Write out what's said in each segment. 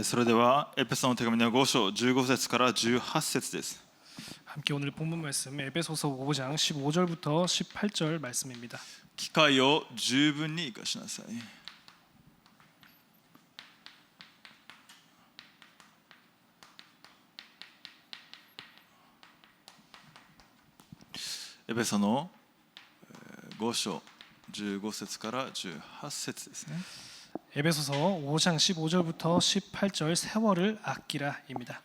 それではエペソの手紙の5章15節から18節です。 함께 오늘 본문 말씀 에베소서 5장 15절부터 18절 말씀입니다. 機会を十分に生かしなさい。エペソの5章15節から18節ですね。 에베소서 5장 15절부터 18절 세월을 아끼라입니다.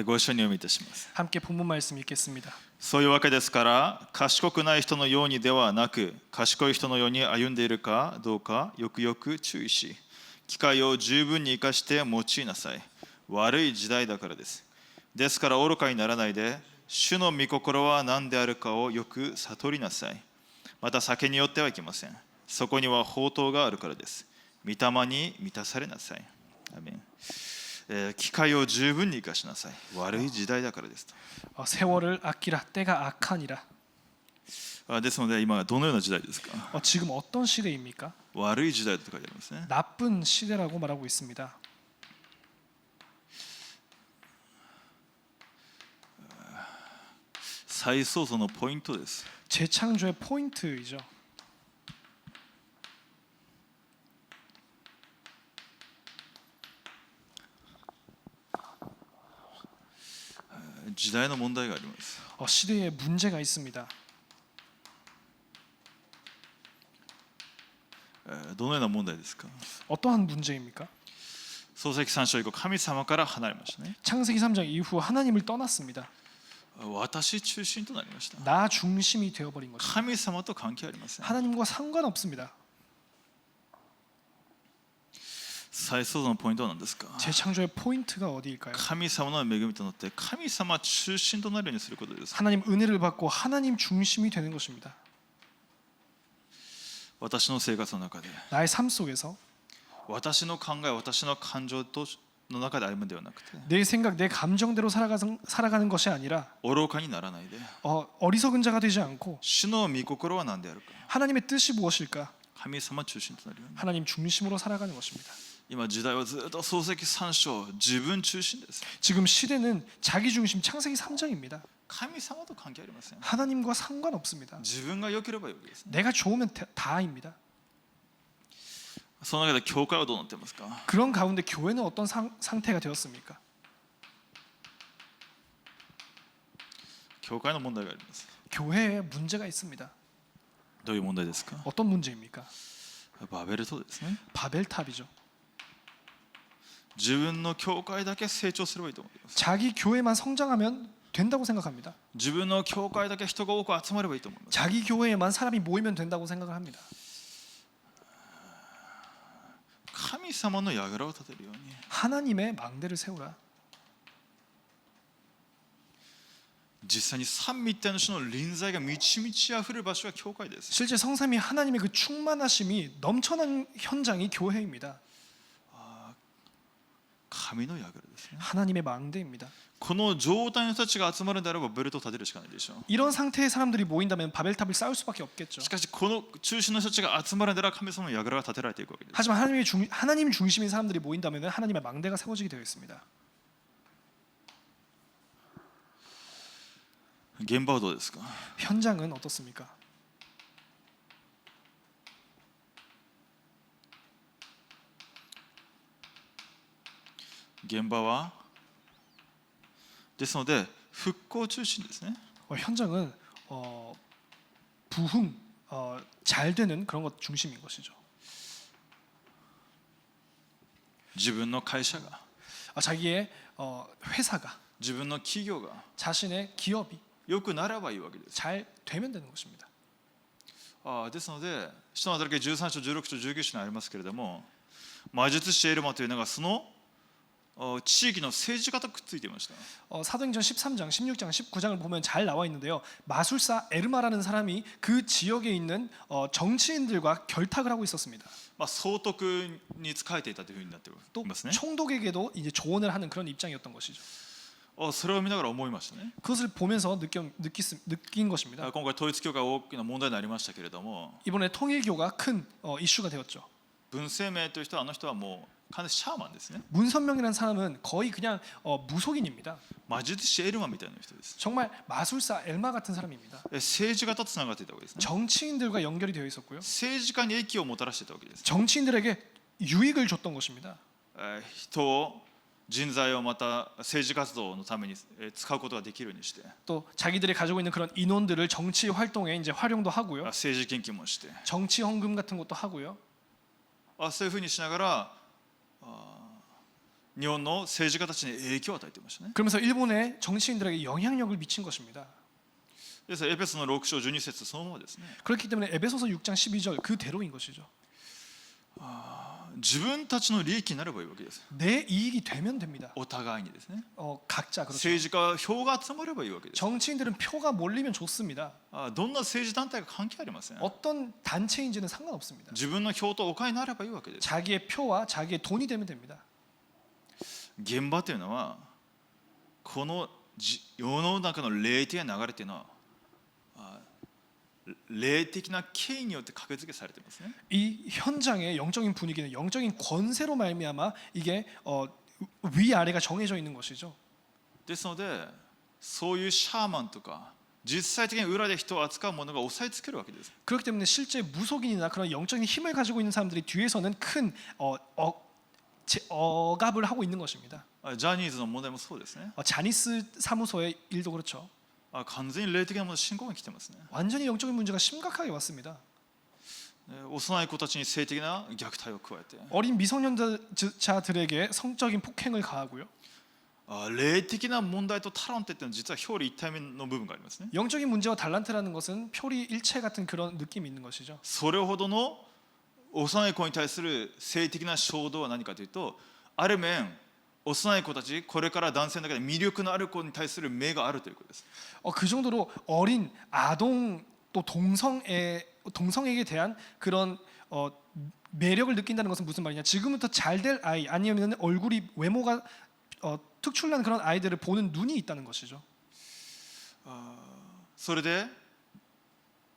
ご一緒に読みいたします。 함께 본문 말씀 읽겠습니다. そういうわけですから、賢くない人のようにではなく、賢い人のように歩んでいるかどうかよくよく注意し、機会を十分に生かして用いなさい。悪い時代だからです。ですから愚かにならないで、主の御心は何であるかをよく悟りなさい。また酒によってはいけません。そこには宝刀があるからです。御霊に満たされなさい。アメン。機会を十分に生かしなさい。悪い時代だからですと。 세월을 아끼라 때가 악하니라. ですので今どのような時代ですか? 지금 어떤 시대입니까? 悪い時代と書いてありますね。 나쁜 시대라고 말하고 있습니다. 再創造のポイントです。 재창조의 포인트이죠. 時代の問題があります。 시대에 문제가 있습니다. どのような問題ですか? 어떠한 문제입니까? 創世記3章以降神様から離れましたね。 창세기 3장 이후 하나님을 떠났습니다. 私中心となりました。 나 중심이 되어버린 것입니다. 神様と関係ありません。 하나님과 상관없습니다. 再創造のポイントは何ですか? 재창조의 포인트가 어디일까요? 神様の恵みとなって神様中心となるようにすることです。 하나님 은혜를 받고 하나님 중심이 되는 것입니다. 私の生活の中で 나의 삶 속에서 私の考え、私の感情の中で歩むのではなくて 내 생각, 내 감정대로 살아가는 것이 아니라 愚かにならないで 어리석은 자가 되지 않고 主の御心は何であるか 하나님의 뜻이 무엇일까? 神様中心となるように 하나님 중심으로 살아가는 것입니다. 今時代はずっと創世記3章自分中心です。 지금 시대는 자기 중심 창세기 3장입니다. 神様と関係ありません。 하나님과 상관없습니다. 自分が良ければよいですね。 내가 좋으면 다입니다. その中で教会はどうなっていますか? 그런 가운데 교회는 어떤 상태가 되었습니까? 教会の問題があります。 교회에 문제가 있습니다. どういう問題ですか? 어떤 문제입니까? バベル塔ですね。 바벨탑이죠. 自分の教会だけ成長すればいいと思います。 자기 교회만 성장하면 된다고 생각합니다. 自分の教会だけ人が多く集まればいいと思います。 자기 교회에만 사람이 모이면 된다고 생각을 합니다. 神様の櫓を建てるように 하나님의 망대를 세우라. 実際に三位一体の主の臨在が満ち満ち溢れる場所が教会です。 실제 성삼위 하나님의 그 충만하심이 넘쳐난 현장이 교회입니다. 神の櫓ですね。 하나님의 망대입니다. この状態の人たちが集まるんであればベルトを建てるしかないでしょう。 이런 상태의 사람들이 모인다면 바벨탑을 쌓을 수밖에 없겠죠. しかしこの中心の人たちが集まるんであれば神様の櫓が建てられていくわけです。 하지만 하나님 중심인 사람들이 모인다면 하나님의 망대가 세워지게 되어 있습니다. 現場はどうですか? 현장은 어떻습니까? 現場はですので復興中心ですね。 현장은 부흥, 잘 되는 그런 것 중심인 것이죠. 自分の会社が 자기의 회사가 自分の企業が 자신의 기업이 よくなればいいわけです。 잘 되면 되는 것입니다. ですので使徒の働き13章16章19章にありますけれども、魔術師エルマというのがその地域の政治家とくっついていました。 사도행전 13장, 16장, 19장을 보면 잘 나와 있는데요. 마술사 에르마라는 사람이 그 지역에 있는 정치인들과 결탁을 하고 있었습니다. 総督に仕えていたというふうになっていますね。 또 총독에게도 이제 조언을 하는 그런 입장이었던 것이죠. それを見ながら思いましたね。 그것을 보면서 느낀 것입니다. 今回統一教会大きな問題になりましたけれども、 이번에 통일교가 큰 이슈가 되었죠. 文鮮明という人はあの人はもう完全にシャーマンですね。 문선명이라는 사람은 거의 그냥 무속인입니다. 魔術師エルマみたいな人です。 정말 마술사 엘마 같은 사람입니다. 政治家とつながっていたわけですね。 정치인들과 연결이 되어 있었고요. 政治家に益をもたらしていたわけです。 정치인들에게 유익을 줬던 것입니다. 人を人材をまた政治活動のために使うことができるようにして、 또 자기들이 가지고 있는 그런 인원들을 정치 활동에 이제 활용도 하고요. 政治献金もして、 정치 헌금 같은 것도 하고요. そういうふうにしながら日本の政治家たちに影響を与えていましたね。 그러면서 일본의 정치인들에게 영향력을 미친 것입니다. ですからエペソの6章12節そのままですね。 그렇기 때문에 에베소서 6장 12절 그대로인 것이죠. 自分たちの利益になればいいわけです。 내 이익이 되면 됩니다. お互いにですね。 각자 그렇죠. 政治家は票が集まればいいわけです。 정치인들은 표가 몰리면 좋습니다. どんな政治団体が関係ありません。 어떤 단체인지는 상관없습니다. 自分の票とお金になればいいわけです。 자기의 표와 자기의 돈이 되면 됩니다. 現場というのはこの世の中の霊的な流れというのは霊的な権威によって格付けされていますね。 이 현장의 영적인 분위기는 영적인 권세로 말미암아 이게 위아래가 정해져 있는 것이죠. ですのでそういうシャーマンとか実際的に裏で人を扱う者が押さえつけるわけです。 그렇기 때문에 실제 무속인이나 그런 영적인 힘을 가지고 있는 사람들이 뒤에서는 큰 억압을 하고 있는 것입니다. ジャニーズの問題もそうですね。 자니스 사무소의 일도 그렇죠. 完全に霊的なもの信仰が来てますね。 완전히 영적인 문제가 심각하게 왔습니다. 幼い子たちに性的な虐待を加えて 어린 미성년자들에게 성적인 폭행을 가하고요. 霊的な問題とタランテっていうのは実は表裏一体の部分がありますね。 영적인 문제와 달란트라는 것은 표리일체 같은 그런 느낌이 있는 것이죠. それほどの幼い子に対する性的な衝動は何かというと、ある面幼い子たちこれから男性の中で魅力のある子に対する目があるということです。 그 정도로 어린 아동 또 동성에게 대한 그런 매력을 느낀다는 것은 무슨 말이냐? 지금부터 잘 될 아이 아니면 얼굴이 외모가 특출난 그런 아이들을 보는 눈이 있다는 것이죠. それで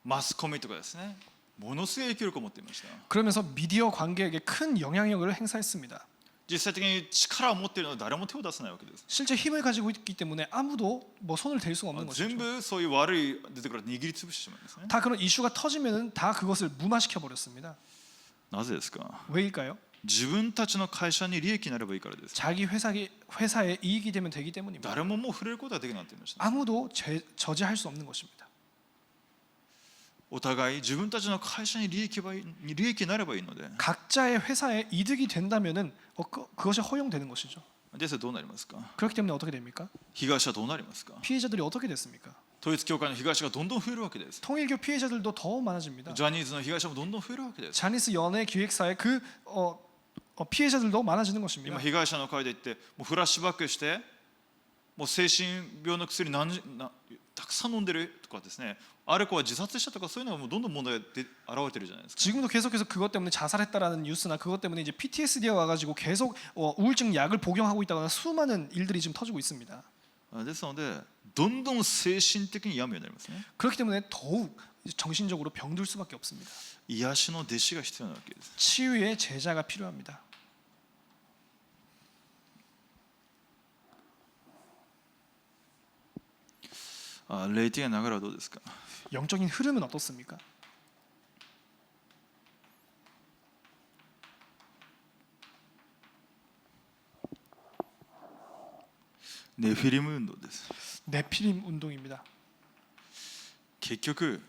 マスコミとかですね、ものすごい影響力を持っていました。 그러면서 미디어 관계에게 큰 영향력을 행사했습니다. 実際的に力を持っているのは誰も手を出せないわけです。 실제 힘을 가지고 있기 때문에 아무도 손을 댈 수가 없는 全 것이죠. 部そういう悪い出てくる握りつぶしてしまうんですね。 다 그런 이슈가 터지면은 다 그것을 무마시켜 버렸습니다. なぜですか。 왜일까요? 自分たちの会社に利益になればいいからです。 자기 회사에 이익이 되면 되기 때문입니다. 誰ももう触れることができなくなっていました。 아무도 저지할 수 없는 것입니다. お互い自分たちの会社に利益になればいいので、 각자의 회사에 이득이 된다면은 그것이 허용되는 것이죠. ですどうなりますか。 그렇기 때문에 어떻게 됩니까? 被害者はどうなりますか。 피해자들이 어떻게 됐습니까? 統一教会の被害者がどんどん増えるわけです。 통일교 피해자들도 더 많아집니다. ジャニーズの被害者もどんどん増えるわけです。 자니스 연예 기획사의 그 피해자들도 많아지는 今 것입니다. 被害者の会で言ってもうフラッシュバックしてもう精神病の薬たくさん飲んでるとかですね、ある子は自殺したとかそういうのがもうどんどん問題が現れてるじゃないですか。 지금도 계속해서 그것 때문에 자살했다라는 뉴스나 그것 때문에 이제 PTSD가 와가지고 계속 우울증 약을 복용하고 있다거나 수많은 일들이 지금 터지고 있습니다. ですのでどんどん精神的に病むようになりますね。 그렇기 때문에 더욱 정신적으로 병들 수밖에 없습니다. 癒しの弟子が必要なわけです。 치유의 제자가 필요합니다. 霊的な流れはどうですか。 영적인 흐름은 어떻습니까? ネフィリム運動です。 네피림 운동입니다. 結局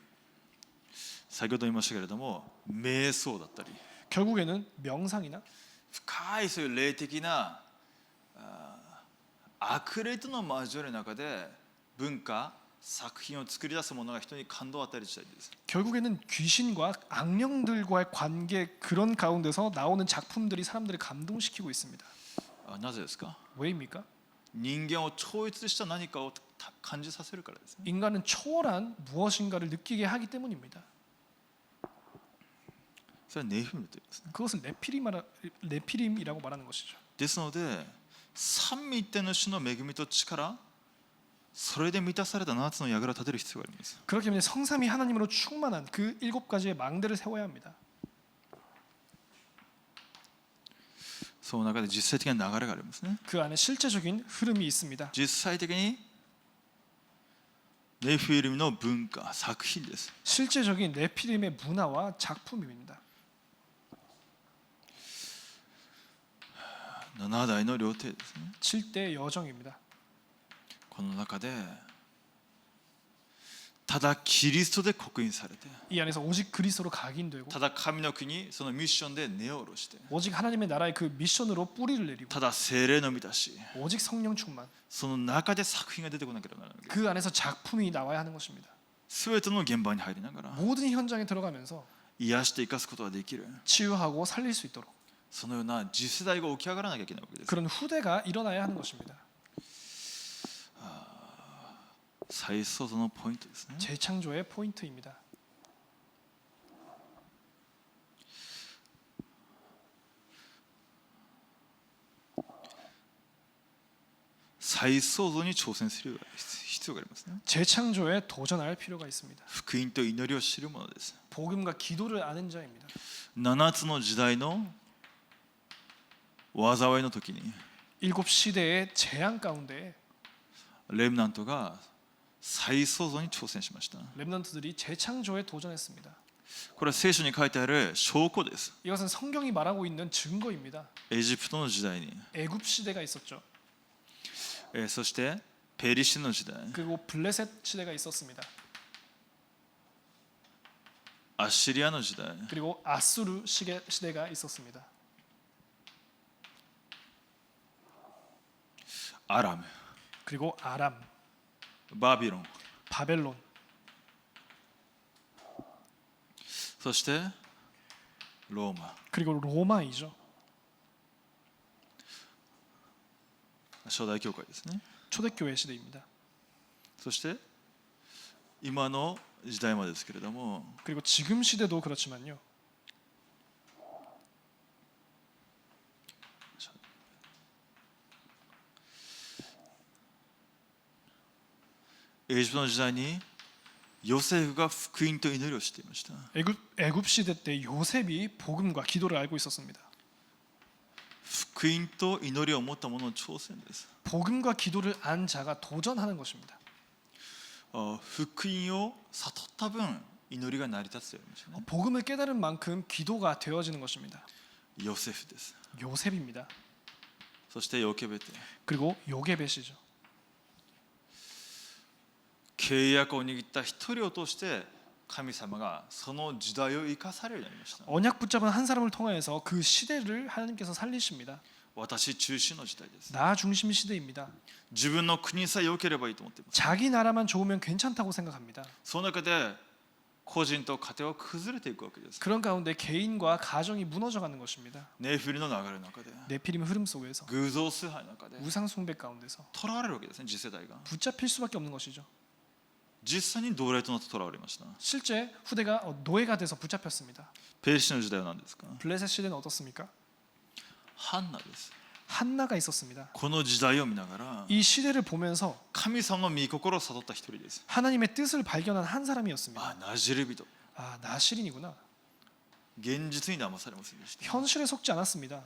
先ほど言いましたけれども瞑想だったり 결국에는 명상이나 深いそういう霊的な悪霊との交わりの中で文化作品を作り出すものが人に感動を与える時代です。 결국에는 귀신과 악령들과의 관계 그런 가운데서 나오는 작품들이 사람들을 감동시키고 있습니다. なぜですか。 왜입니까? 人間を超越した何かを感じさせるからですね。 인간은 초월한 무엇인가를 느끼게 하기 때문입니다. それはネフィリムと言いますね。 그것을 네피림이라고 말하는 것이죠. ですので三位一体の主の恵みと力それで満たされた7つの櫓を立てる必要があります。 그렇기 때문에 성삼위 하나님으로 충만한 그 7가지의 망대를 세워야 합니다. その中で実際的な流れがありますね。 그 안에 실제적인 흐름이 있습니다. 実際的にネフィリムの文化作品です。 실제적인 네피림의 문화와 작품입니다. 7代の料亭ですね。 7대 여정입니다. この中でただキリストで刻印されて、 이 안에서 오직 그리스도로 각인되고 ただ神の国そのミッションで根を下ろして、 오직 하나님의 나라의 그 미션으로 뿌리를 내리고 ただ聖霊の満たし、 오직 성령 충만 その中で作品が出てこなければならない。 그 안에서 작품이 나와야 하는 것입니다. すべての現場に入りながら 모든 현장에 들어가면서 癒して生かすことができる、 치유하고 살릴 수 있도록 そのような次世代が起き上がらなきゃいけないわけです。 그런 후대가 일어나야 하는 것입니다. 再創造のポイントですね。 재창조의 포인트입니다. 再創造に挑戦する必要がありますね。 재창조에 도전할 필요가 있습니다. 福音と祈りを知るものです。 복음과 기도를 아는 자입니다. 7つの時代の災いの時に 일곱 시대의 재앙 가운데 レムナントが再創造に挑戦しました。 렘넌트들이 재창조에 도전했습니다. これは聖書に書いてある証拠です。 이것은 성경이 말하고 있는 증거입니다. エジプトの時代に、 애굽 시대가 있었죠. そしてペリシテの時代、 그리고 블레셋 시대가 있었습니다. アッシリアの時代、 그리고 아수르 시대가 있었습니다. アラム、 그리고 아람, バビロン、 바벨론, そしてローマ、 그리고 로마이죠. 初代教会ですね。 초대교회 시대입니다. そして今の時代までですけれども、 그리고 지금 시대도 그렇지만요. エジプトの時代にヨセフが福音と祈りをしていました。 애굽 시대 때 요셉이 복음과 기도를 알고 있었습니다. 福音と祈りを持った者の挑戦です。 복음과 기도를 안 자가 도전하는 것입니다. 福音を悟った分祈りが成り立つということですね。 복음을 깨달은 만큼 기도가 되어지는 것입니다. ヨセフです。 요셉입니다. そしてヨケベテ、 그리고 요게벳이죠. 契約を握った一人を通して神様がその時代を生かされるようになりました。 언약 붙잡은 한 사람을 통하여서 그 시대를 하나님께서 살리십니다. 私中心の時代です。 나 중심 시대입니다. 自分の国さえ良ければいいと思っています。 자기 나라만 좋으면 괜찮다고 생각합니다. その中で個人と家庭は崩れていくわけです。 그런 가운데 개인과 가정이 무너져가는 것입니다. ネフィリの流れの中で、 네피림의 흐름 속에서 偶像崇拝の中で 우상 숭배 가운데서 囚われるわけですね。次世代が 붙잡힐 수밖에 없는 것이죠. 実際に奴隷となって囚われました。 실제 후대가 노예가 돼서 붙잡혔습니다. ペリシテの時代は何ですか？ 블레셋 시대는 어떻습니까? ハンナです。 한나가 있었습니다. この時代を見ながら 이 시대를 보면서 神様の御心を悟った一人です。 하나님의 뜻을 발견한 한 사람이었습니다. あ、ナジル人。 아, 나시린이구나. 現実に騙されませんでした。 현실에 속지 않았습니다.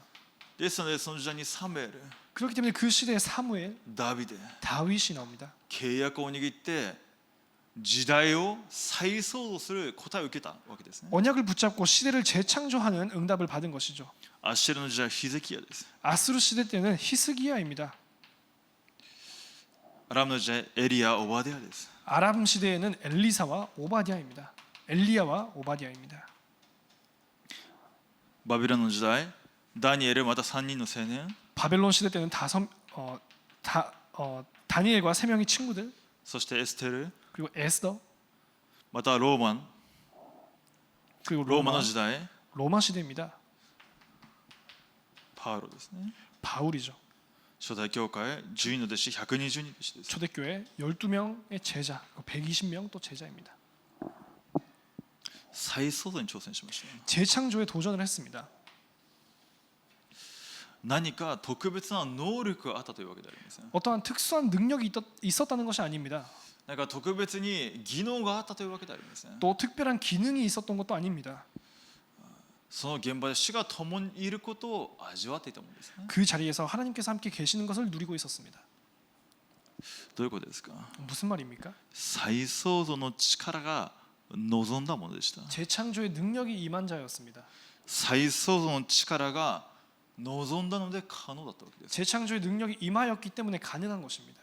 ですのでその時代にサムエル、 그렇기 때문에 그 시대에 사무엘, ダビデ、 다윗이 나옵니다. 契約を握って時代を再創造する答えを受けたわけですね。 언약을 붙잡고 시대를 재창조하는 응답을 받은 것이죠. アッシェルの時代はヒゼキヤです。 아수르 시대 때는 히스기야입니다. アラムの時代エリア、オバデヤです。 아람 시대에는 엘리사와 오바디아입니다. 엘리야와 오바디아입니다. バビロンの時代ダニエルまた3人の青年、 바벨론 시대 때는 다니엘과 세 명의 친구들, そしてエステル、 그리고 에스더, またローマン、 그리고 ローマの時代 로마 시대입니다. パウロですね。 바울이죠. 初代教会10人の弟子120人弟子です。 초대교회 12명의 제자, 120명 또 제자입니다. 再創造に挑戦しました。 재창조에 도전을 했습니다. 何か特別な能力があったというわけではありません。 어떠한 특수한 능력이 있었다는 것이 아닙니다. なんか特別に技能があったというわけではありません。 또 특별한 기능이 있었던 것도 아닙니다. その現場で主が共にいることを味わっていたものですね。 그 자리에서 하나님께서 함께 계시는 것을 누리고 있었습니다. どういうことですか？ 무슨 말입니까? 再創造の力が望んだものでした。 재창조의 능력이 임한 자였습니다. 再創造の力が望んだので可能だったわけです。 재창조의 능력이 임하였기 때문에 가능한 것입니다.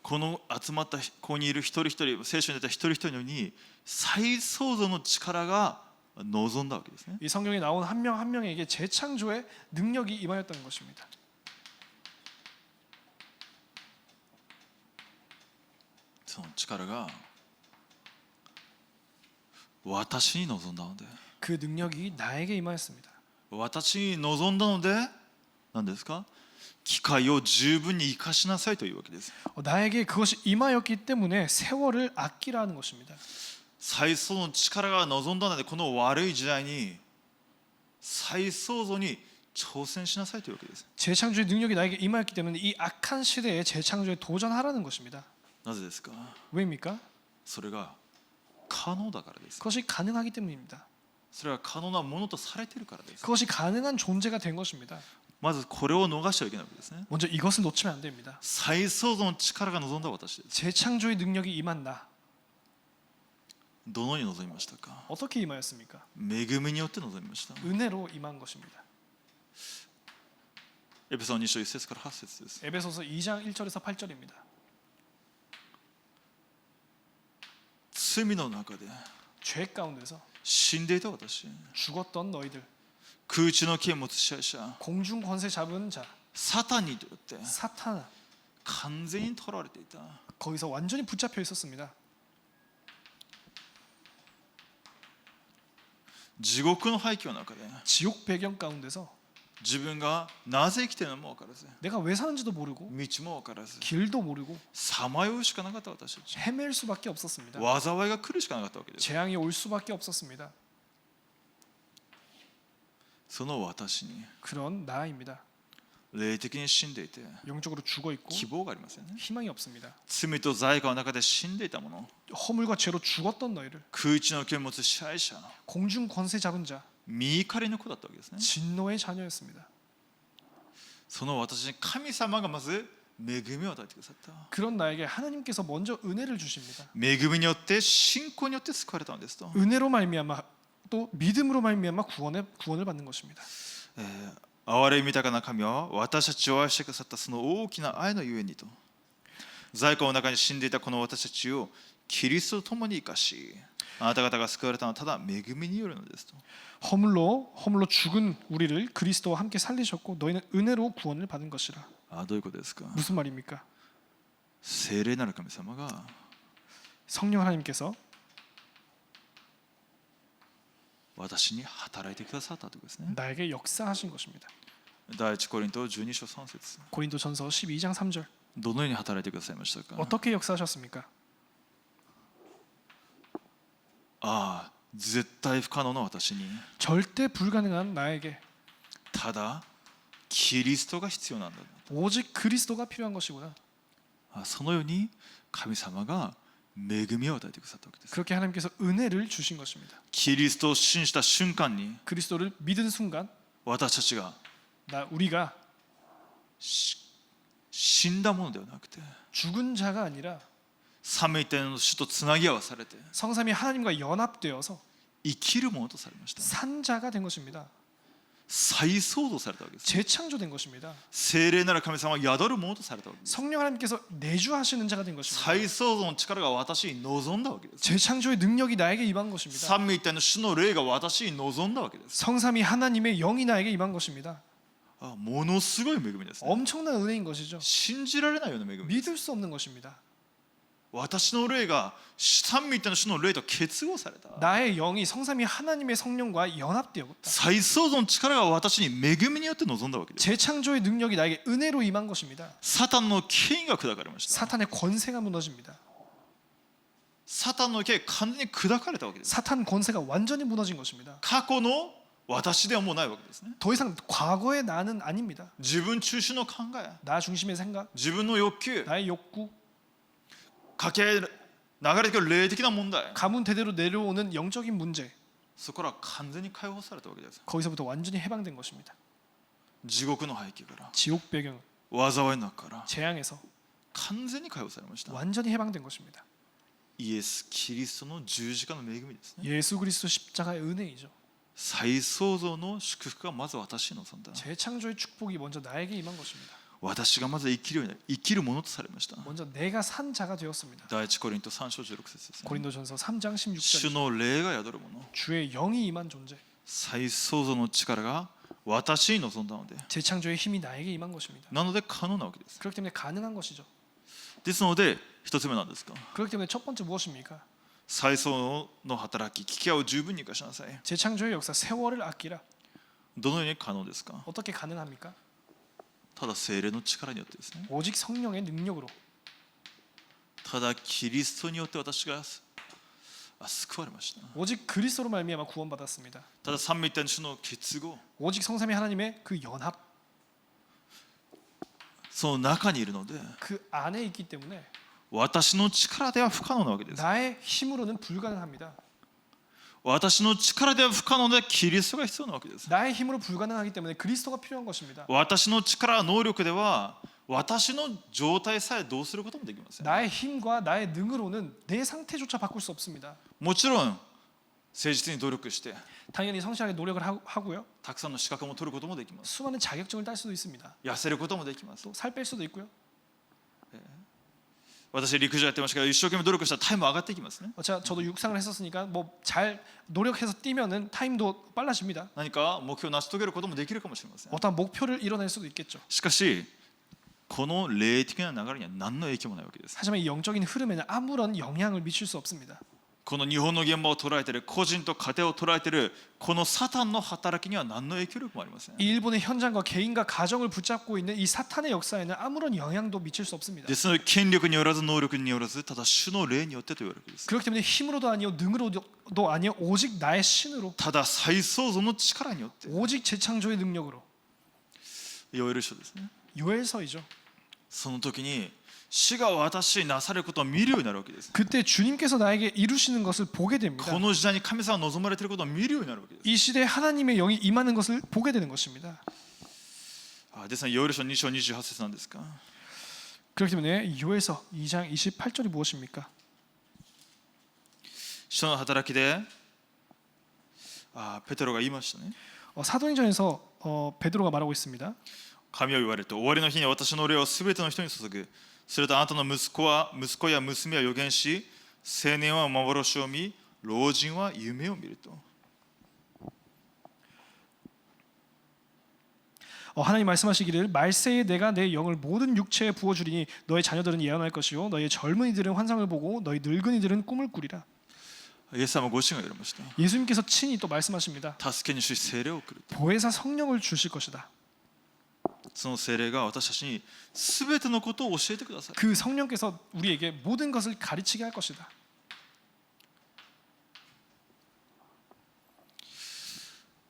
この集まったここにいる一人一人、聖書に出た一人一人に再創造の力が望んだわけですね。 이 성경에 나온 한 명 한 명에게 재창조의 능력이 임하였다는 것입니다. その力が私に望んだので、 그 능력이 나에게 임하였습니다. 私に望んだので何ですか？機会を十分に生かしなさいというわけです。 나에게 그것이 임하였기 때문에 세월을 아끼라는 것입니다. 再創造の力が望んだので、この悪い時代に再創造に挑戦しなさいというわけです。 재창조의 능력이 나에게 임하였기 때문에 이 악한 시대에 재창조에 도전하라는 것입니다. なぜですか？ 왜입니까? それが可能だからです。 그것이 가능하기 때문입니다. それは可能なものとされているからです。 그것이 가능한 존재가 된 것입니다. まずこれを逃してはいけないわけですね。 먼저 이것을 놓치면 안 됩니다. 再創造の力が望んだ私です。 재창조의 능력이 임한 나, どのように望みましたか？ 어떻게 임하였습니까? 恵みによって望みました。 은혜로 임한 것입니다. エペソン2章1節から8節です。 에베소서 2장 1절에서 8절입니다. 罪の中で 죄 가운데서 死んでいた私、 죽었던 너희들, 空中の権持つ支配者 공중 권세 잡은 자, サタンによって 사탄, 完全に囚われていた。 거기서 완전히 붙잡혀 있었습니다. 地獄の背景の中で 지옥 배경 가운데서 自分がなぜ生きているのも分からず、 내가 왜 사는지도 모르고 道も分からず、 길도 모르고 さまようしかなかった私たち、 헤맬 수밖에 없었습니다. 災いが来るしかなかったわけです。 재앙이 올 수밖에 없었습니다. その私に 그런 나입니다. 霊的に死んでいて 영적으로 죽어 있고 希望がありませんね。 희망이 없습니다. 罪と罪悪の中で死んでいたもの、 허물과 죄로 죽었던 너희를, 空中の権持つ支配者、 공중 권세 잡은 자, 見怒りの子だったわけですね。 진노의 자녀였습니다. その私に神様がまず恵みを与えてくださった。 그런 나에게 하나님께서 먼저 은혜를 주십니다. 恵みによって信仰によって救われたのですと。 은혜로 말미암아 또 믿음으로 말미암아 구원을 받는 것입니다. 憐れみ豊かな神は私たちを愛してくださったその大きな愛のゆえにと、罪悪の中に死んでいたこの私たちをキリストと共に生かし、あなた方が救われたのはただ恵みによるのですと。 허물로 죽은 우리를 그리스도와 함께 살리셨고 너희는 은혜로 구원을 받은 것이라. どういうことですか？ 무슨 말입니까? 聖霊なる神様が 성령 하나님께서 私に働いてくださったということですね。 나에게 역사하신 것입니다. 第一コリント12章3節、 고린도전서 12장 3절. どのように働いてくださいましたか？ 어떻게 역사하셨습니까? 絶対不可能な私に 절대 불가능한 나에게 ただキリストが必要なんだ。 오직 그리스도가 필요한 것이구나. そのように神様が恵みを与えてくださったわけです。 그렇게 하나님께서 은혜를 주신 것입니다. キリストを信じた瞬間に 그리스도를 믿은 순간 私たちが 우리가 死んだものではなくて 죽은 자가 아니라 三位一体の主とつなぎ合わされて 성삼위 하나님과 연합되어서 生きるものとされました。 산 자가 된 것입니다. 再創造されたわけです。 재창조된 것입니다. 聖霊なる神様が宿るものとされたわけです。 성령 하나님께서 내주하시는 자가 된 것입니다. 再創造の力が私に望んだわけです。 재창조의 능력이 나에게 임한 것입니다. 三位一体の主の霊が私に望んだわけです。 성삼위 하나님의 영이 나에게 임한 것입니다. ものすごい恵みですね。 엄청난 은혜인 것이죠. 信じられないような恵みです。 믿을 수 없는 것입니다. 私の霊が三位一体の主の霊と結合された。 나의 영이 성삼위 하나님의 성령과 연합되었다. 再創造の力が私に恵みによって望んだわけです。 재창조의 능력이 나에게 은혜로 임한 것입니다. サタンの権威が砕かれました。 사탄의 권세가 무너집니다. サタンの権威が完全に砕かれたわけです。 사탄 권세가 완전히 무너진 것입니다. 過去の私ではもうないわけですね。 더 이상 과거의 나는 아닙니다. 自分中心の考え、 나 중심의 생각, 自分の欲求、 나의 욕구, 流れてくる霊的な問題、 가문 대대로 내려오는 영적인 문제, そこから完全に解放されたわけです。 거기서부터 완전히 해방된 것입니다. 地獄の背景から、 지옥 배경, 災いの中から 재앙에서 完全に解放されました。 완전히 해방된 것입니다. イエス・キリストの十字架の恵みですね。 예수 그리스도 십자가의 은혜이죠. 再創造の祝福がまず私に望んだ。 재창조의 축복이 먼저 나에게 임한 것입니다. 私がまず生きるように、生きるものとされました。 먼저 내가 산 자가 되었습니다. 第一コリント3章16節ですね。 고린도전서 3장 16절. 主の霊が宿るもの、 주의 영이 임한 존재. 再創造の力が私に望んだので、 재창조의 힘이 나에게 임한 것입니다. なので可能なわけです。 그렇기 때문에 가능한 것이죠. ですので一つ目なんですか、 그렇기 때문에 첫 번째 무엇입니까? 再創の働き、機会を十分に生かしなさい。 재창조의 역사 세월을 아끼라. どのように可能ですか。 어떻게 가능합니까? ただ聖霊の力によってですね。 오직 성령의 능력으로. ただキリストによって私が救われました。 오직 그리스도로 말미암아 구원받았습니다. ただ三位一体の主の結合、 오직 성삼위 하나님의 그 연합, その中にいるので、 그 안에 있기 때문에 私の力では不可能なわけです。 나의 힘으로는 불가능합니다. 私の力では不可能でキリストが必要なわけです。 나의 힘으로 불가능하기 때문에 그리스도가 필요한 것입니다. 私の力、能力では私の状態さえどうすることもできません。 나의 힘과 나의 능으로는 내 상태조차 바꿀 수 없습니다. もちろん誠実に努力して 당연히 성실하게 노력을 하고요. たくさんの資格も取ることもできます。 수많은 자격증을 딸 수도 있습니다. 痩せることもできます。 또 살 뺄 수도 있고요. 私陸上やってましたけど、一生懸命努力したらタイム上がっていきますね。 저도 육상을 했었으니까 뭐 잘 노력해서 뛰면은 타임도 빨라집니다. 何か目標を成し遂げることもできるかもしれません。 어떤 목표를 이뤄낼 수도 있겠죠. しかしこの霊的な流れには何の影響もないわけです。 하지만 이 영적인 흐름에는 아무런 영향을 미칠 수 없습니다. この日本の現場を捉えている、個人と家庭を捉えているこのサタンの働きには何の影響力もありません。 이 일본의 현장과 개인과 가정을 붙잡고 있는 이 사탄의 역사에는 아무런 영향도 미칠 수 없습니다. ですので権力によらず能力によらず、ただ主の霊によってと言われるわけです。 그렇기 때문에 힘으로도 아니요 능으로도 아니요 오직 나의 신으로 ただ再創造の力によって。 오직 재창조의 능력으로. ヨエル書ですね。 요엘서이죠. その時に主が私になされることを見るようになるわけです。 그때 주님께서 나에게 이루시는 것을 보게 こ 됩니다. の時代に神様が望まれていることを見るようになるわけです。 이 시대에 하나님의 영이 임하는 것을 보게 되는 것입니다. ですのでヨエル書2章28節なんですか。 그렇기 때문에 요엘서 2장 28절이 무엇입니까? 使徒の働きでペテロが言いましたね。 사도행전에서 베드로가 말하고 있습니다. 神は言われると、終わりの日に私の霊をすべての人に注ぐ。するとあなたの息子や娘は預言し、青年は幻を見、老人は夢を見ると。 하나님 말씀하시기를 말세에 내가 내 영을 모든 육체에 부어주리니 너의 자녀들은 예언할 것이요 너의 젊은이들은 환상을 보고 너희 늙은이들은 꿈을 꾸리라. イエス様ご自身が言われました。 예수님께서 친히 또 말씀하십니다. 助けに主聖霊を送ると。 보혜사 성령을 주실 것이다. その聖霊が私たちにすべてのことを教えてください。 그 성령께서 우리에게 모든 것을 가르치게 할 것이다.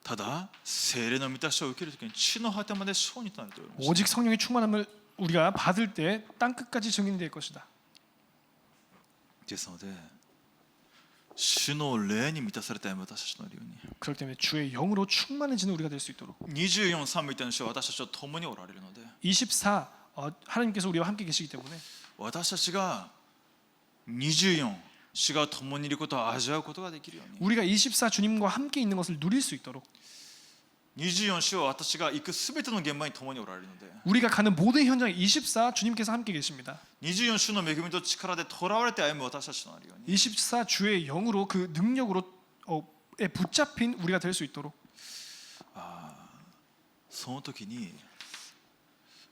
ただ聖霊の満たしを受けるときに地の果てまで証人となると言われました。 오직 성령의 충만함을 우리가 받을 때 땅 끝까지 증인이 될 것이다. ですので主の霊に満たされたい私たちのように、 그렇기 때문에 주의 영으로 충만해지는 우리가 될 수 있도록 24、3みたいな主は私たちと共におられるので、 24 하나님께서 우리와 함께 계시기 때문에 私たちが24主が共にいることを味わうことができるように、 우리가 24 주님과 함께 있는 것을 누릴 수 있도록 24主は私が行くすべての現場に共におられるので、 우리가 가는 모든 현장에 24 주님께서 함께 계십니다. 24主の恵みと力で囚われて歩む私たちとなるように、 24 주의 영으로 그 능력으로 붙잡힌 우리가 될 수 있도록 その時に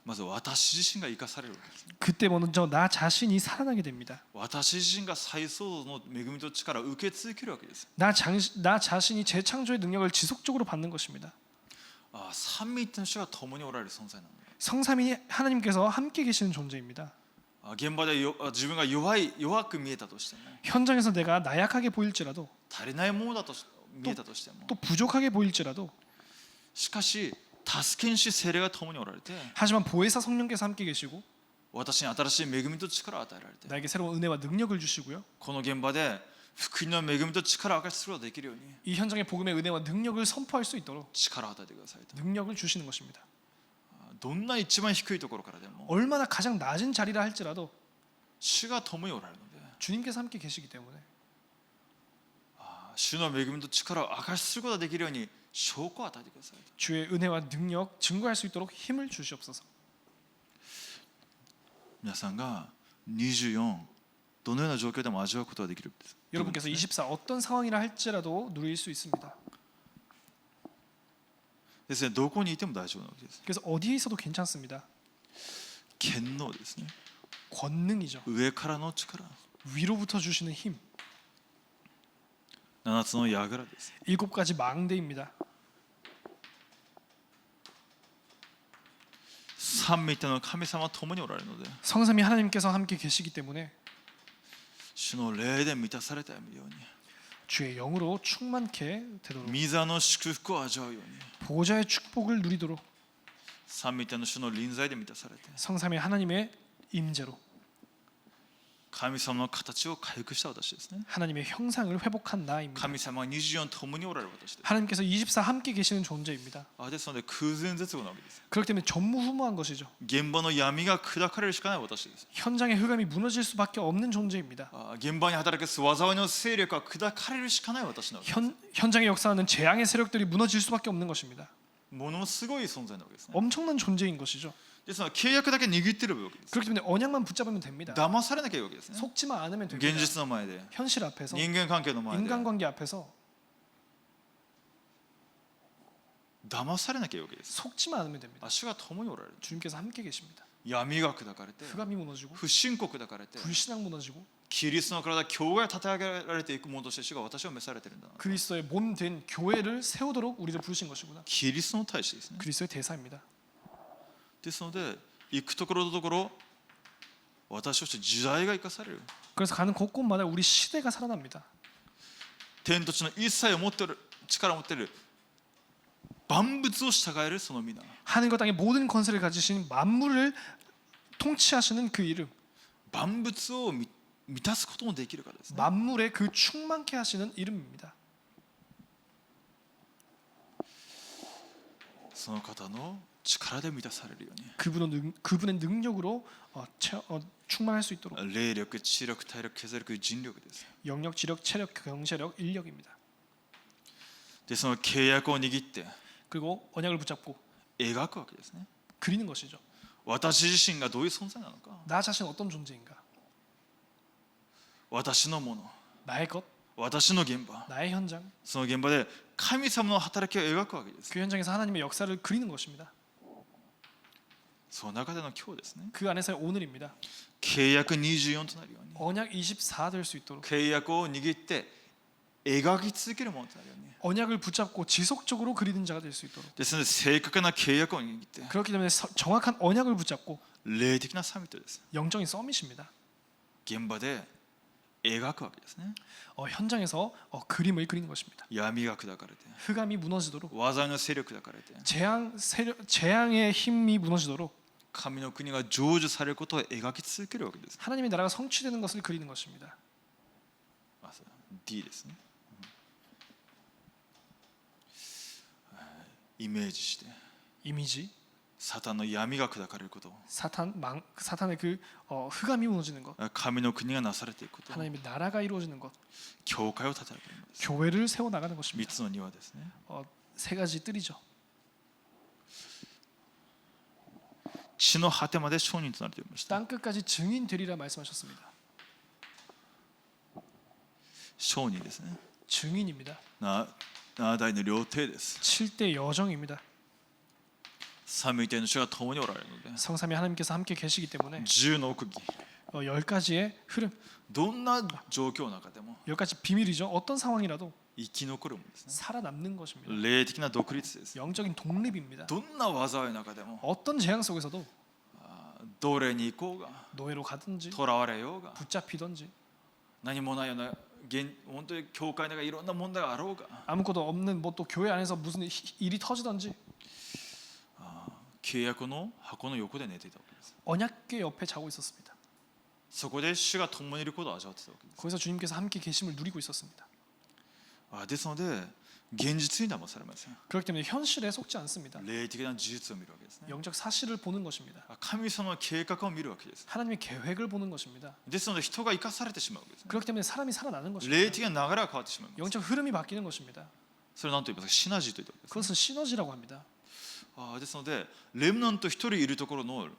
まず私自身が生かされるわけです。 그때 먼저 나 자신이 살아나게 됩니다. 私自身が再創造の恵みと力を受け続けるわけです。 나 자신이 재창조의 능력을 지속적으로 받는 것입니다. 三位一体の主が共におられる存在なの。 성삼위 하나님께서 함께 계시는 존재입니다. 現場で自分が弱く見えたとしても、 현장에서 내가 나약하게 보일지라도 足りないものだと見えたとしても、 또 부족하게 보일지라도 しかし助けにし聖霊が共におられて、 하지만 보혜사 성령께서 함께 계시고 私に新しい恵みと力を与えられて、 나에게 새로운 은혜와 능력을 주시고요. この現場で福音の恵みと力を明かしすることができるように 이 현장의 복음의 은혜와 능력을 선포할 수 있도록 力を与えてくださいと。 능력을 주시는 것입니다. どんな一番低いところからでも 얼마나 가장 낮은 자리라 할지라도 主が共におられるので、 주님께서 함께 계시기 때문에 主の恵みと力を明かしすることができるように証拠を与えてください。 주의 은혜와 능력 증거할 수 있도록 힘을 주시옵소서. 皆さんが24どのような状況でも味わうことができるんです。 여러분께서 24 어떤 상황이라 할지라도 누릴 수 있습니다. ですね、どこにいても大丈夫なわけです。 그래서 어디에 있어도 괜찮습니다. 権能ですね。 권능이죠. 上からの力。 위로부터 주시는 힘. 7つの櫓です。 7가지 망대입니다. 三位一体の神様は共におられるので、 성삼위 하나님께서 함께 계시기 때문에 主の霊で満たされたように、 주의 영으로 충만케 되도록 御座の祝福を味わうように、 보좌의 축복을 누리도록 三位一体の主の臨在で満たされて、 성삼위 하나님의 임재로 神様の形を回復した私ですね。 하나님의 형상을 회복한 나입니다. 神様は24共におられる私です。 하나님께서 24 함께 계시는 존재입니다. ですので空前絶後なわけです。 그렇기 때문에 전무후무한 것이죠. 現場の闇が砕かれるしかない私です。 현장의 흑암이 무너질 수밖에 없는 존재입니다. 現場に働く災いの勢力が砕かれるしかない私なわけです。 현장에 역사하는 재앙의 세력들이 무너질 수밖에 없는 것입니다. ものすごい存在なわけですね。 엄청난 존재인 것이죠. ですので契約だけ握っているわけです。 그렇기 때문에 언약만 붙잡으면 됩니다. 騙されなきゃいいわけですね。 속지만 않으면 됩니다. 現実の前で、 현실 앞에서 人間関係の前で 인간관계 앞에서 騙されなきゃいいわけです。 속지만 않으면 됩니다. 主が共におられる。 주님께서 함께 계십니다. 闇が砕かれて、 흑암이 무너지고 不信仰砕かれて、 불신앙 무너지고 キリストの体、教会を立て上げられていくものとして主が私を召されているんだな。 그리스도의 몸 된 교회를 세우도록 우리를 부르신 것이구나. キリストの大使ですね。 그리스도의 대사입니다. ですので行くところのところ私として時代が生かされる。 그래서 가는 곳곳마다 우리 시대가 살아납니다. 天と地の一切を持っている力を持っている万物を従えるその皆。 하늘과 땅의 모든 권세를 가지신 만물을 통치하시는 그 이름, 万物を満たすこともできるからですね。 만물의 그 충만케 하시는 이름입니다. その方の力で満たされるように。 그분의 능력으로 충만할 수 있도록 霊力、知力、体力、血力、人力です。 영력, 지력, 체력, 경제력, 인력입니다. でその契約を握って 그리고 언약을 붙잡고 描くわけですね。 그리는 것이죠. 私自身がどういう存在なのか、 나 자신 어떤 존재인가? 私のもの、 나의 것, 私の現場、 나의 현장. その現場で神様の働きを描くわけです。 그 현장에서 하나님의 역사를 그리는 것입니다. その中での今日ですね。 그 안에서의 오늘입니다. 契約24となるように、 언약 24 될 수 있도록 契約を握って描き続けるものとなるように。 언약을 붙잡고 지속적으로 그리는 자가 될 수 있도록. ですので正確な契約を握って 그렇기 때문에 정확한 언약을 붙잡고 霊的なサミットです。 영적인 서밋입니다. 現場で描くわけですね。 현장에서 그림을 그리는 것입니다. 闇が砕かれて、 흑암이 무너지도록 災いの勢力砕かれて、 재앙의 힘이 무너지도록 神の国が成就されることを描き続けるわけです。 하나님의 나라가 성취되는 것을 그리는 것입니다. D ですね。イメージして 이미지, サタンの闇が砕かれること、 사탄의 그 흑암이 무너지는 것, 神の国がなされていくこと、 하나님의 나라가 이루어지는 것, 教会を立て上げるのです。 교회를 세워 나가는 3 것입니다. つの庭ですね。 세 가지 뜰이죠. 地の果てまで証人となると言いました。 땅 끝까지 증인 되리라 말씀하셨습니다. 証人ですね。 증인입니다. 7代の料亭です。 7대 여정입니다. 三位一体の主が共におられるので、 성삼위 하나님께서 함께 계시기 때문에 10の奥義、 10가지의 흐름, どんな状況の中でも 10가지 비밀이죠. 어떤 상황이라도 生き残るものですね。 살아남는 것입니다. 霊的な独立です。 영적인 독립입니다. どんな災いの中でも 어떤 재앙 속에서도 奴隷に行こうが、 노예로 가든지 囚われようが、 붙잡히든지 何もないような本当に教会の中いろんな問題があろうが、 아무것도 없는 뭐 또 교회 안에서 무슨 일이 터지든지 契約の箱の横で寝ていたわけです。 언약궤 옆에 자고 있었습니다. そこで主が共にいることを味わってたわけです。 거기서 주님께서 함께 계심을 누리고 있었습니다. ですので現実に騙されません。 그렇기 때문에 현실에 속지 않습니다. 霊的な事実を見るわけですね。 영적 사실을 보는 것입니다. 神様の計画を見るわけです。 하나님의 계획을 보는 것입니다. ですので人が生かされてしまうわけですね。 그렇기 때문에 사람이 살아나는 것입니다. 霊的な流れが変わってしまう。 영적 흐름이 바뀌는 것입니다. それは何と言いますか、シナジーと言ってます。 그것은 시너지라고 합니다. ですのでレムナント一人いるところの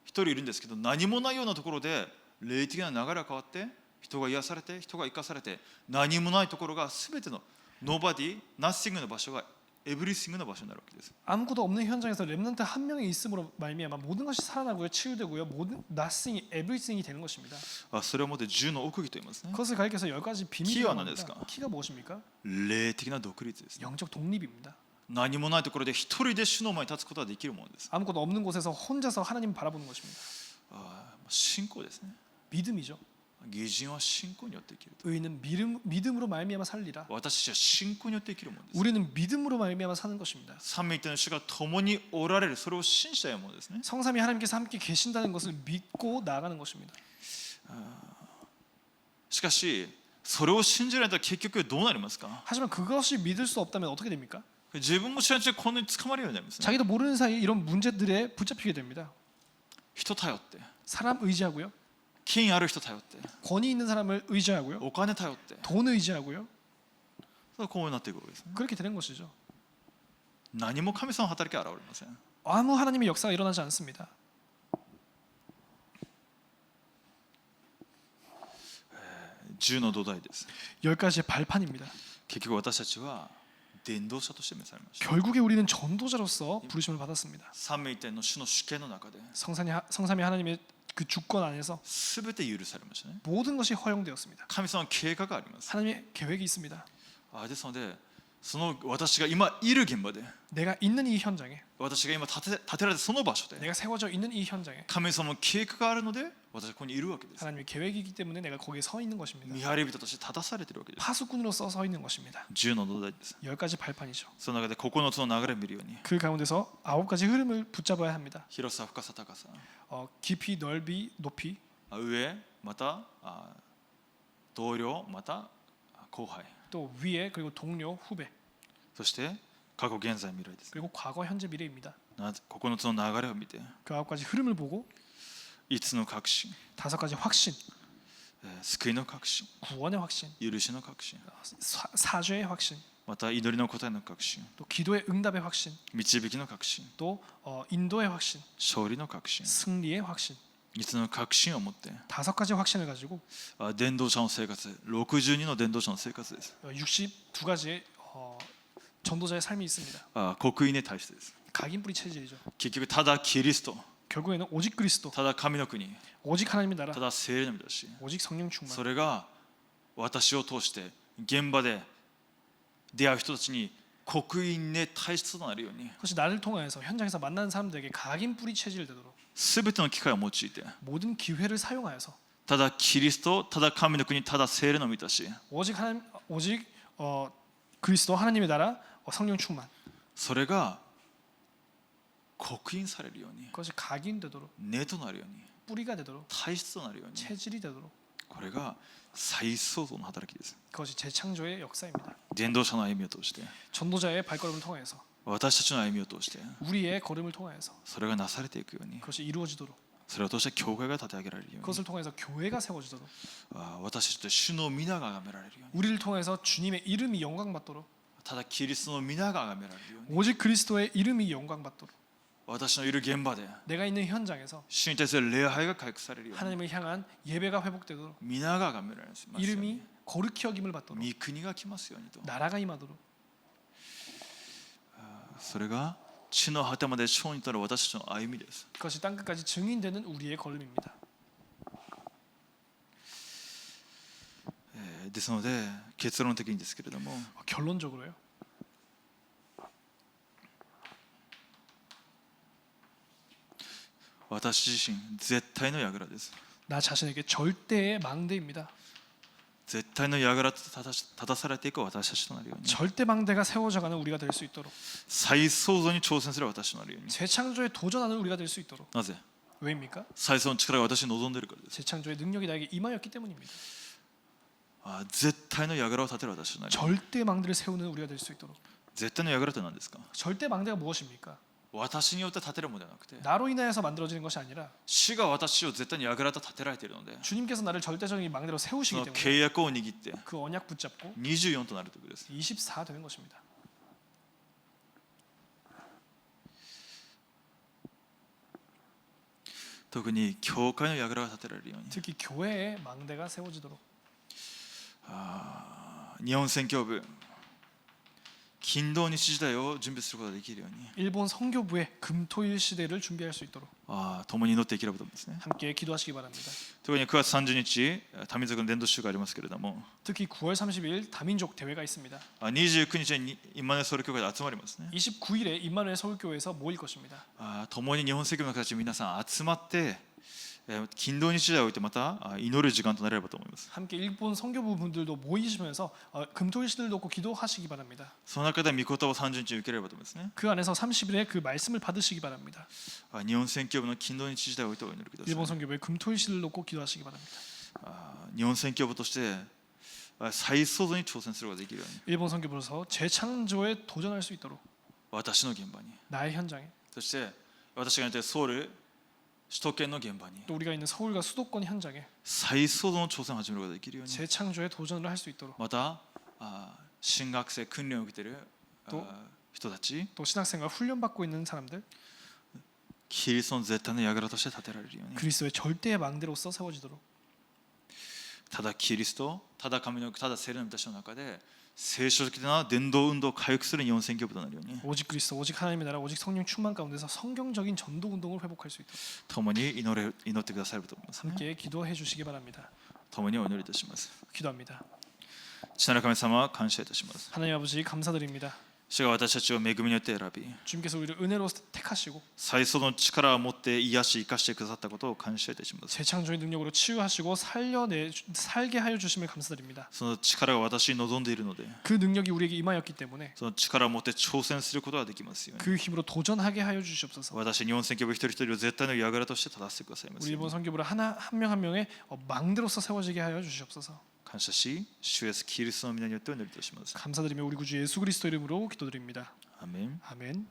一人いるんですけど、何もないようなところで霊的な流れが変わって人が癒されて人が生かされて、何もないところが全てのノーバディ、ナッシングの場所がエブリシングの場所になるわけです。 아무것도 없는 현장에서 렘넌트 한 명이 있음으로 말미암아 모든 것이 살아나고요, 치유되고요, 모든 nothing이 everything이 되는 것입니다. それをもって10の奥義と言いますね。 그것을 가리켜서 10가지 비밀이 키가 나옵니다.何ですか? 키가 무엇입니까? 霊的な独立ですね。 영적 독립입니다. 何もないところで一人で主の前に立つことができるものです。 아무것도 없는 곳에서 혼자서 하나님 바라보는 것입니다. 信仰ですね。 믿음이죠. 義人は信仰によって生きると。 의인은 믿음으로 말미암아 살리라. 私たちは信仰によって生きるものです。 우리는 믿음으로 말미암아 사는 것입니다. 三位一体の主が共におられる、それを信じたいものですね。 성삼위 하나님께서 함께 계신다는 것을 믿고 나아가는 것입니다. しかしそれを信じられたら結局どうなりますか。 하지만 그것이 믿을 수 없다면 어떻게 됩니까? 自分も知らないうちにこんなに捕まるようになりますね。 자기도 모르는 사이에 이런 문제들에 붙잡히게 됩니다. 人頼って、 사람 의지하고요, 金ある人頼って、 권위 있는 사람을 의지하고요, お金頼って、 돈 의지하고요. こうなっていくわけですね。 그렇게 되는 것이죠. 何も神様の働きは現れません。 아무 하나님의 역사가 일어나지 않습니다. 10の土台です。 10가지의 발판입니다. 結局私たちは伝道者として召されました。 결국에 우리는 전도자로서 부르심을 받았습니다. 三位一体の主の主権の中で 성삼위 하나님의 그 주권 안에서 全て許されましたね。 모든 것이 허용되었습니다. 神様の計画があります。 하나님의 계획이 있습니다. ですのでその私が今いる現場で、 내가 있는 이 현장에, 私が今立てられたその場所で 내가 세워져 있는 이 현장에 神様の計画があるので私はここにいるわけです。 하나님의 계획이기 때문에 내가 거기에 서 있는 것입니다. 見張り人として立たされているわけです。 파수꾼으로서 서 있는 것입니다. 10の土台です。 10가지 발판이죠. その中で9つの流れを見るように、 그 가운데서 9가지 흐름을 붙잡아야 합니다. 広さ、深さ、高さ、 깊이, 넓이, 높이, 上また同僚また後輩、 또 위에, 그리고 동료, 후배, そして過去、現在、未来です。 그리고 과거, 현재, 미래입니다. 9つの流れを見て、 그 9가지 흐름을 보고 5つの確信、 5가지 확신, 救いの確信、 구원의 확신, 許しの確信、 사죄의 확신, また祈りの答えの確信、 또 기도의 응답의 확신, 導きの確信、 또 인도의 확신, 勝利の確信、 승리의 확신. 5つの確信を持って 5가지 확신을 가지고 伝道者の生活、62の伝道者の生活です。 62가지의 전도자의 삶이 있습니다. 刻印に対してです。 각인뿌리 체질이죠. 結局ただキリスト、 결국에는 오직 그리스도, ただ神の国、 오직 하나님의 나라, ただ聖霊の御霊、 오직 성령 충만. それが私を通して現場で出会う人たちに刻印に対してとなるように、 그것이 나를 통하여서 현장에서 만나는 사람들에게 각인뿌리 체질이 되도록 すべての機会を用いて、 모든 기회를 사용하여서 ただキリスト、ただ神の国、ただ聖霊の御霊、 오직 그리스도 하나님의 나라, 성령 충만. それが刻印されるように、 그것이 각인되도록, 根となるように、 뿌리가 되도록, 体質となるように、 체질이 되도록. これが再創造の働きです。 그것이 재창조의 역사입니다. 伝道者の歩みを通して、 전도자의 발걸음을 통해서, 私たちの歩みを通して、 우리의 걸음을 통해서 それがなされていくように、 그것이 이루어지도록, それを通して教会が立て上げられるように、 그것을 통해서 교회가 세워지도록, 私たちと主の皆が崇められるように、 우리를 통해서 주님의 이름이 영광받도록, ただキリストの皆が崇められるように、 오직 그리스도의 이름이 영광받도록, 私のいる現場で 내가 있는 현장에서 主に対する礼拝が回復されるように、 하나님을 향한 예배가 회복되도록, 皆が崇められますように、 이름이 거룩히 여김을 받도록, 御国が来ますようにと、 나라가 임하도록. それが地の果てまで証にとる私たちの歩みです。 그것이 땅끝까지 증인되는 우리의 걸음입니다. ですので結論的にですけれども、 결론적으로요. 私自身絶対の櫓です。 나 자신에게 절대의 망대입니다. 絶対の櫓と立たされていく私たちとなるように、 절대 망대가 세워져가는 우리가 될 수 있도록, 再創造に挑戦する私となるように。 재창조에 도전하는 우리가 될 수 있도록. なぜ 왜입니까? 再生の力が私に望んでいるからです。 재창조의 능력이 나에게 임하였기 때문입니다. 絶対の櫓を立てる私となり、 절대 망대를 세우는 우리가 될 수 있도록. 絶対の櫓って何ですか？ 절대 망대가 무엇입니까? 私によって立てるものではなくて、 나로 인하여서 만들어지는 것이 아니라 主が私を絶対に櫓と立てられているので、 주님께서 나를 절대적인 망대로 そ 세우시기 の 때문에 契約を握って 그 언약 붙잡고 24となるということです。 24 되는 것입니다. 特に教会の櫓が立てられるように、 특히 교회의 망대가 세워지도록 日本宣教部金土日時代を準備することができるように、 일본 선교부의 금토일 시대를 준비할 수 있도록 共に祈っていければと思うんですね。 함께 기도하시기 바랍니다. 特に9月30日多民族の伝道集がありますけれども、 특히 9월 30일 다민족 대회가 있습니다. 29日に今根ソウル教会で集まりますね。 29일에 임마누엘 서울교회에서 모일 것입니다. 共に日本宣教の方たち皆さん集まって金土日時代を置いてまた祈る時間となれればと思います。 함께 일본 선교부 분들도 모이시면서 금토일 시대를 놓고 기도하시기 바랍니다. その中で御言葉を30日受ければと思いますね。 그 안에서 30일에 그 말씀을 받으시기 바랍니다. 日本宣教部の金土日時代を置いてお祈りください。 일본 선교부의 금토일 시대를 놓고 기도하시기 바랍니다. 日本宣教部として再創造に挑戦することができるように、 일본 선교부로서 재창조에 도전할 수 있도록 私の現場に、 나의 현장에 そして私がいてソウル首都圏の現場に 또 우리가 있는 서울과 수도권 현장에 再創造の挑戦を始めることができるように、 재창조에 도전을 할 수 있도록 また新学生訓練を受けている人たち、 또 신학생과 훈련받고 있는 사람들 キリストの絶対の櫓として立てられるように、 그리스도의 절대의 망대로서 세워지도록 ただキリスト、ただ神のただ聖霊の満たしの中で聖書的な伝道運動を回復する日本宣教部となるように、 오직 그리스도 오직 하나님의 나라 오직 성령 충만 가운데서 성경적인 전도 운동을 회복할 수 있도록 共に祈ってくださればと思いますね。 함께 기도해 주시기 바랍니다. 共にお祈りいたします。 기도합니다. 父なる神様、感謝いたします。 하나님 아버지 감사드립니다. 主が私たちを恵みによって選び、 주님께서 우리를 은혜로 택하시고 再創の力を持って癒し生かしてくださったことを感謝いたします。 재창조의 능력으로 치유하시고 살게 하여 주심을 감사드립니다. その力が私に望んでいるので、 그 능력이 우리에게 임하였기 때문에 その力を持って挑戦することができますように、 그 힘으로 도전하게 하여 주시옵소서. 私日本宣教部一人一人を絶対の櫓として立たせてくださいま 우리 すよう 일본 に 선교부를 하나 한 명 한 명의 망대로서 세워지게 하여 주시옵소서. 感謝し、主イエスキリストの皆によってお祈りいたします。 감사드리며 우리 구주 예수 그리스도 이름으로 기도드립니다. 아멘. 아멘.